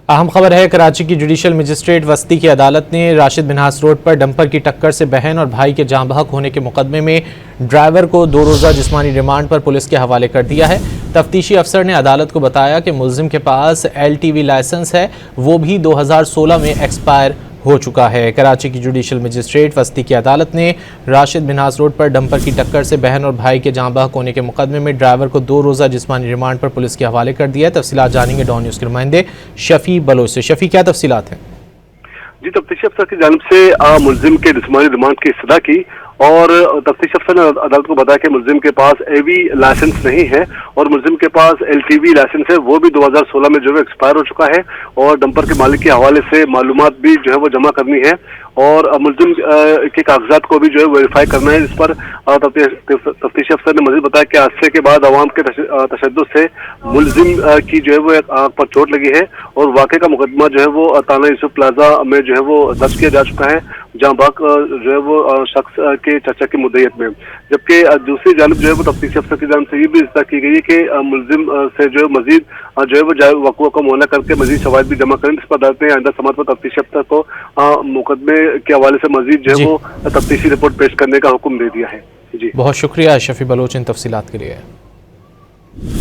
अहम खबर है, कराची की जुडिशल मजिस्ट्रेट वस्ती की अदालत ने राशिद मिन्हास रोड पर डंपर की टक्कर से बहन और भाई के जाँ बहक होने के मुकदमे में ड्राइवर को 2 रोज़ा जिस्मानी रिमांड पर पुलिस के हवाले कर दिया है। तफ्तीशी अफसर ने अदालत को बताया कि मुल्जिम के पास LTV लाइसेंस है, वो भी 2016 में एक्सपायर हो चुका है। कराची की जुडिशल मजिस्ट्रेट वस्ती की अदालत ने राशिद मिन्हास रोड पर डंपर की टक्कर से बहन और भाई के जाँ बहक होने के मुकदमे में ड्राइवर को 2 रोज़ा जिस्मानी रिमांड पर पुलिस के हवाले कर दिया है। तफसीलात जानेंगे डॉन न्यूज़ के नुमाइंदे शफी बलोच से। शफी, क्या तफसीलात हैं? जी, तफ्तीशी अफसर की जानिब से मुल्जिम के जिस्मानी रिमांड की इस्तदा की और तफ्तीशी अफसर ने अदालत को बताया कि मुल्जिम के पास AV लाइसेंस नहीं है और मुल्जिम के पास LTV लाइसेंस है, वो भी 2016 में जो है एक्सपायर हो चुका है और डंपर के मालिक के हवाले से मालूमात भी जो है वो जमा करनी है और मुल्जिम के कागजात को भी जो है वेरीफाई करना है। इस पर तफ्तीशी अफसर ने मजीद बताया कि हादसे के बाद अवाम के तशद्दुद से मुल्जिम की जो है वो आंख पर चोट लगी है और वाक़े का मुकदमा जो है वो थाना यूसुफ प्लाजा में जो है वो दर्ज किया जा चुका है, जहाँ बाक जो है वो शख्स के चर्चा की मुद्दत में। जबकि दूसरी जानिब जो है वो तफ्तीशी अफसर की जानिब से ये भी इस्तदा की गई है कि मुल्जिम से जो है मजीद जो है वो वक़ुआ का मुआयना करके मजीद शवाहिद भी जमा करें। इस पर अदालत ने आइंदा समात पर तफ्तीशी अफसर को मुकदमे के हवाले से मजीद जो है वो तफ्तीशी रिपोर्ट पेश करने का हुक्म दे दिया है। जी, बहुत शुक्रिया शफी बलोच इन तफसीलात के लिए।